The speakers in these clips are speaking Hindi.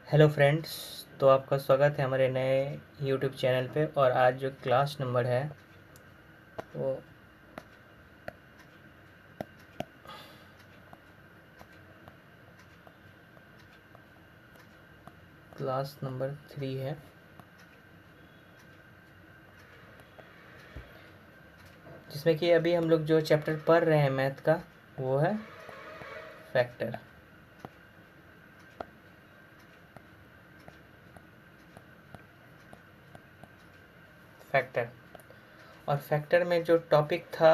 Hello friends. तो आपका स्वागत है हमारे नए यूट्यूब चैनल पे। और आज जो क्लास नंबर है वो क्लास नंबर 3 है, जिसमें कि अभी हम लोग जो चैप्टर पढ़ रहे हैं मैथ का वो है फैक्टर। फैक्टर और फैक्टर में जो टॉपिक था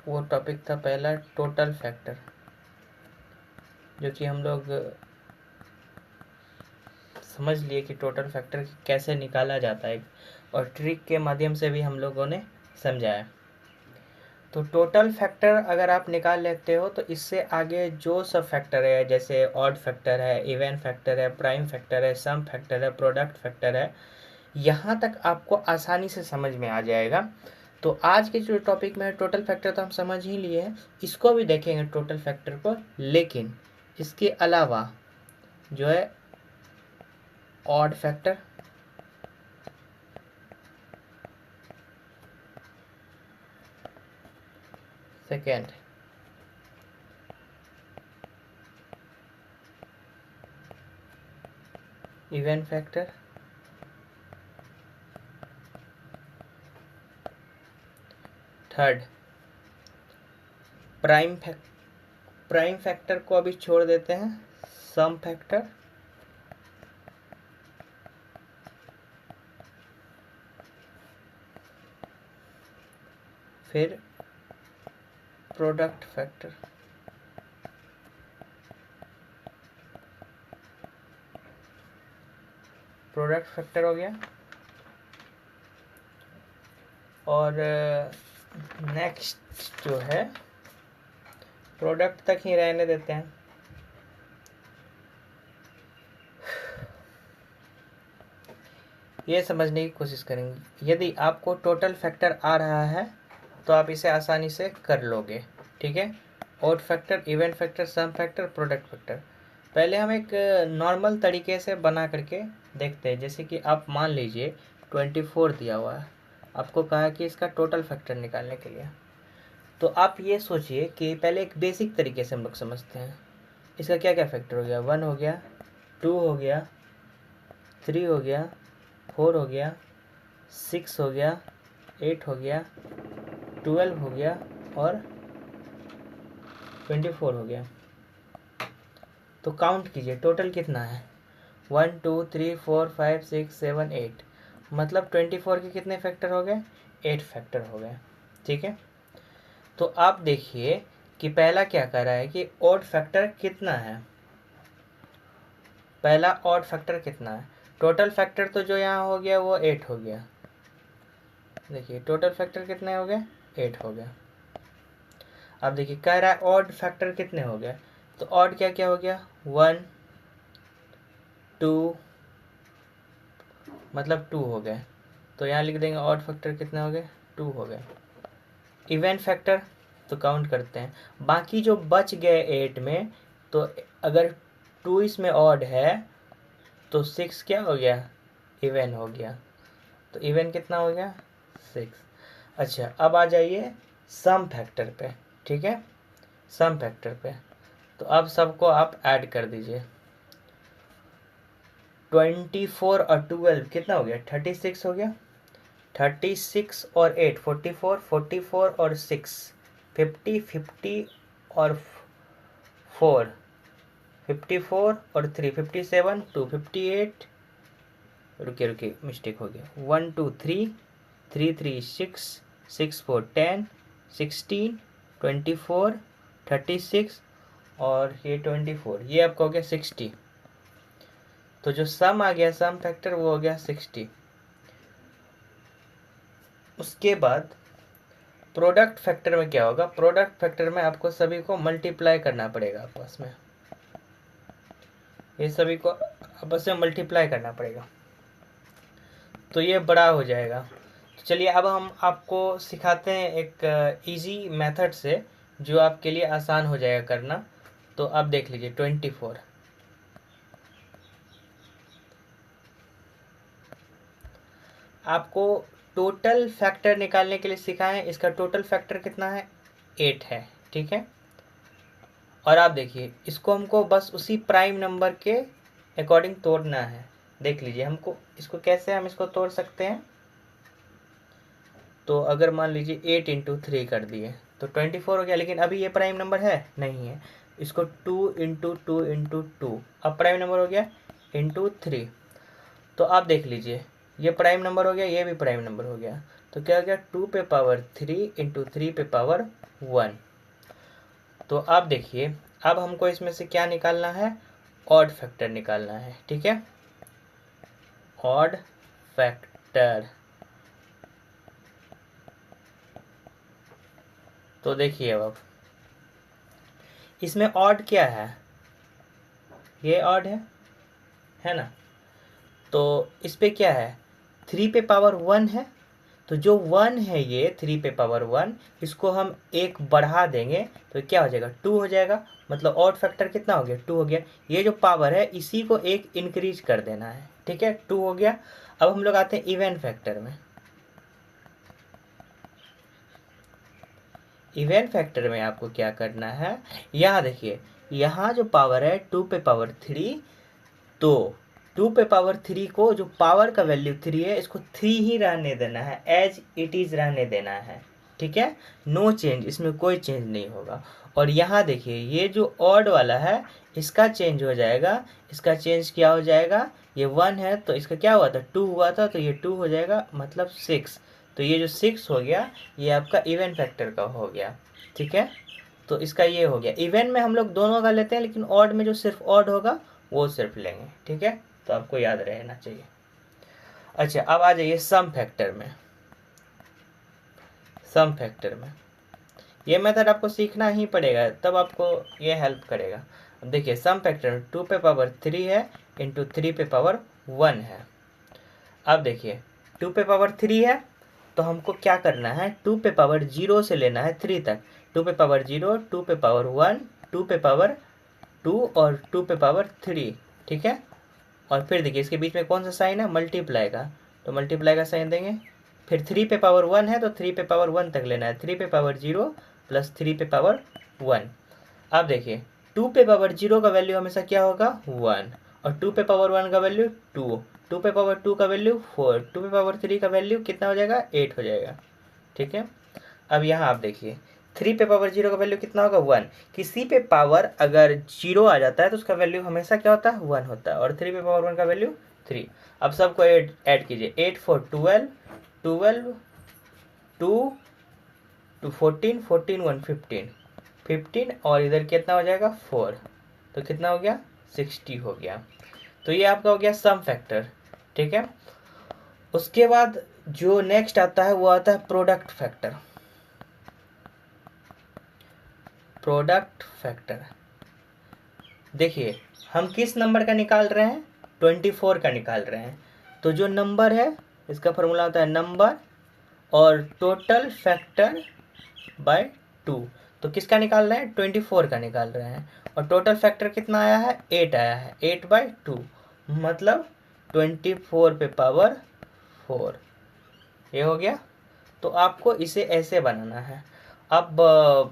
वो टॉपिक था पहला टोटल फैक्टर, जो कि हम लोग समझ लिए कि टोटल फैक्टर कैसे निकाला जाता है और ट्रिक के माध्यम से भी हम लोगों ने समझाया। तो टोटल फैक्टर अगर आप निकाल लेते हो तो इससे आगे जो सब फैक्टर है, जैसे ऑड फैक्टर है, इवन फैक्टर है, प्राइम फैक्टर है, सम फैक्टर है, प्रोडक्ट फैक्टर है, यहाँ तक आपको आसानी से समझ में आ जाएगा। तो आज के जो टॉपिक में है टोटल फैक्टर तो हम समझ ही लिए हैं, इसको भी देखेंगे टोटल फैक्टर को। लेकिन इसके अलावा जो है odd factor, second even factor, third prime factor को अभी छोड़ देते हैं, सम फैक्टर, फिर प्रोडक्ट फैक्टर। प्रोडक्ट फैक्टर हो गया। और नेक्स्ट जो है प्रोडक्ट तक ही रहने देते हैं। ये समझने की कोशिश करेंगे। यदि आपको टोटल फैक्टर आ रहा है तो आप इसे आसानी से कर लोगे, ठीक है। Odd factor, even factor, sum factor, product factor. पहले हम एक नॉर्मल तरीके से बना करके देखते हैं। जैसे कि आप मान लीजिए 24 दिया हुआ है, आपको कहा कि इसका टोटल फैक्टर निकालने के लिए। तो आप ये सोचिए कि पहले एक बेसिक तरीके से हम लोग समझते हैं। इसका क्या क्या फैक्टर हो गया, 1 हो गया, 2 हो गया, 3 हो गया, 4 हो गया, 6 हो गया, 8 हो गया, 12 हो गया और 24 हो गया। तो काउंट कीजिए टोटल कितना है, 1 2 3 4 5 6 7 8। मतलब 24 के कितने फैक्टर हो गए, 8 फैक्टर हो गए, ठीक है। तो आप देखिए कि पहला क्या कर रहा है कि ऑड फैक्टर कितना है। पहला ऑड फैक्टर कितना है, टोटल फैक्टर तो जो यहाँ हो गया वो 8 हो गया। देखिए टोटल फैक्टर कितने हो गए, 8 हो गया। अब देखिए कह रहा है ऑड फैक्टर कितने हो गए, तो ऑड क्या क्या हो गया, 1 2, मतलब 2 हो गए। तो यहाँ लिख देंगे ऑड फैक्टर कितने हो गए, 2 हो गए। इवन फैक्टर तो काउंट करते हैं, बाकी जो बच गए 8 में, तो अगर 2 इसमें ऑड है तो 6 क्या हो गया, इवन हो गया। तो इवन कितना हो गया, 6। अच्छा अब आ जाइए सम फैक्टर पे, ठीक है। सम फैक्टर पे तो अब सबको आप ऐड कर दीजिए। 24 और 12 कितना हो गया, 36 हो गया। 36 और 8 44, 44 और 6 50, 50 और 4 54 और 3 57, 2 58। रुकिए रुकिए मिस्टेक हो गया, 1 2 3 3 3 6 6 4 10 16 24 36 और ये 24, ये आपका हो गया 60। तो जो सम आ गया, सम फैक्टर वो हो गया 60। उसके बाद प्रोडक्ट फैक्टर में क्या होगा, प्रोडक्ट फैक्टर में आपको सभी को मल्टीप्लाई करना पड़ेगा आपस में, ये सभी को आपस में मल्टीप्लाई करना पड़ेगा, तो ये बड़ा हो जाएगा। तो चलिए अब हम आपको सिखाते हैं एक इजी मेथड से जो आपके लिए आसान हो जाएगा करना। तो आप देख लीजिए 24, आपको टोटल फैक्टर निकालने के लिए सिखाएं। इसका टोटल फैक्टर कितना है, 8 है, ठीक है। और आप देखिए इसको हमको बस उसी प्राइम नंबर के अकॉर्डिंग तोड़ना है। देख लीजिए हमको इसको कैसे हम इसको तोड़ सकते हैं। तो अगर मान लीजिए 8 इंटू 3 कर दिए तो 24 हो गया, लेकिन अभी ये प्राइम नंबर है नहीं है। इसको 2 इंटू 2 इंटू 2 अब प्राइम नंबर हो गया इंटू 3। तो आप देख लीजिए ये प्राइम नंबर हो गया, ये भी प्राइम नंबर हो गया। तो क्या हो गया, 2 पे पावर 3 इंटू 3 पे पावर 1। तो आप देखिए अब हमको इसमें से क्या निकालना है, ऑड फैक्टर निकालना है, ठीक है। Odd factor. तो देखिए अब इसमें ऑड क्या है, ये ऑड है ना। तो इस पे क्या है, 3 पे पावर 1 है। तो जो 1 है ये 3 पे पावर 1, इसको हम एक बढ़ा देंगे तो क्या हो जाएगा, 2 हो जाएगा। मतलब ऑड फैक्टर कितना हो गया, 2 हो गया। ये जो पावर है इसी को एक इंक्रीज कर देना है, ठीक है, 2 हो गया। अब हम लोग आते हैं इवन फैक्टर में। इवन फैक्टर में आपको क्या करना है, यहाँ देखिए यहाँ जो पावर है 2 पे पावर 3, तो 2 पे पावर 3 को जो पावर का वैल्यू 3 है इसको 3 ही रहने देना है, एज इट इज रहने देना है, ठीक है। नो चेंज, इसमें कोई चेंज नहीं होगा। और यहाँ देखिए ये जो ऑड वाला है इसका चेंज हो जाएगा। इसका चेंज क्या हो जाएगा, ये 1 है तो इसका क्या हुआ था, 2 हुआ था, तो ये 2 हो जाएगा मतलब 6। तो ये जो 6 हो गया ये आपका इवन फैक्टर का हो गया, ठीक है। तो इसका ये हो गया। इवन में हम लोग दोनों का लेते हैं, लेकिन ऑड में जो सिर्फ ऑड होगा वो सिर्फ लेंगे, ठीक है। तो आपको याद रहना चाहिए। अच्छा अब आ जाइए सम फैक्टर में। सम फैक्टर में ये मेथड आपको सीखना ही पड़ेगा, तब आपको ये हेल्प करेगा। अब देखिए सम फैक्टर में 2 पे पावर 3 है इंटू 3 पे पावर 1 है। अब देखिए 2 पे पावर 3 है तो हमको क्या करना है, 2 पे पावर 0 से लेना है 3 तक। 2 पे पावर 0, 2 पे पावर 1, 2 पे पावर 2 और 2 पे पावर 3, ठीक है। और फिर देखिए इसके बीच में कौन सा साइन है, मल्टीप्लाई का, तो मल्टीप्लाई का साइन देंगे। फिर 3 पे पावर 1 है तो 3 पे पावर 1 तक लेना है। 3 पे पावर 0 प्लस 3 पे पावर 1। अब देखिए 2 पे पावर 0 का वैल्यू हमेशा क्या होगा, 1, और 2 पे पावर 1 का वैल्यू 2, 2 पे पावर 2 का वैल्यू 4, 2 पे पावर 3 का वैल्यू कितना हो जाएगा, 8 हो जाएगा, ठीक है। अब यहाँ आप देखिए 3 पे पावर 0 का वैल्यू कितना होगा, 1। किसी पे पावर अगर 0 आ जाता है तो उसका वैल्यू हमेशा क्या होता है, 1 होता है। और 3 पे पावर 1 का वैल्यू 3। अब सबको ऐड कीजिए, 8 4 12, 12 2 2 14, 14 1 15, 15 और इधर कितना हो जाएगा 4, तो कितना हो गया 60 हो गया। तो ये आपका हो गया सम फैक्टर, ठीक है। उसके बाद जो नेक्स्ट आता है वो आता है प्रोडक्ट फैक्टर। प्रोडक्ट फैक्टर देखिए हम किस नंबर का निकाल रहे हैं, 24 का निकाल रहे हैं। तो जो नंबर है इसका फॉर्मूला होता है नंबर और टोटल फैक्टर बाय 2। तो किसका निकाल रहे हैं, 24 का निकाल रहे हैं। और टोटल फैक्टर कितना आया है, 8 आया है, 8/2 मतलब 24 पे पावर 4, ये हो गया। तो आपको इसे ऐसे बनाना है। अब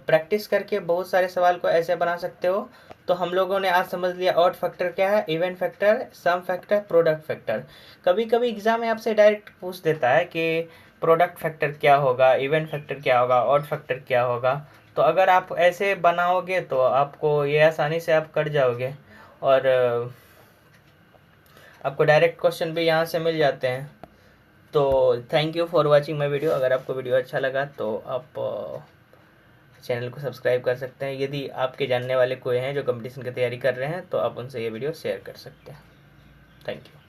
प्रैक्टिस करके बहुत सारे सवाल को ऐसे बना सकते हो। तो हम लोगों ने आज समझ लिया ऑड फैक्टर क्या है, even factor, sum factor, product factor. कभी कभी एग्जाम में आपसे डायरेक्ट पूछ देता है कि प्रोडक्ट फैक्टर क्या होगा, इवन फैक्टर क्या होगा, ऑड फैक्टर क्या होगा। तो अगर आप ऐसे बनाओगे तो आपको ये आसानी से आप कर जाओगे। और आपको डायरेक्ट क्वेश्चन भी यहाँ से मिल जाते हैं। तो thank you for watching my video. अगर आपको वीडियो अच्छा लगा तो आप चैनल को सब्सक्राइब कर सकते हैं। यदि आपके जानने वाले कोई हैं जो कंपटीशन की तैयारी कर रहे हैं तो आप उनसे ये वीडियो शेयर कर सकते हैं। Thank you.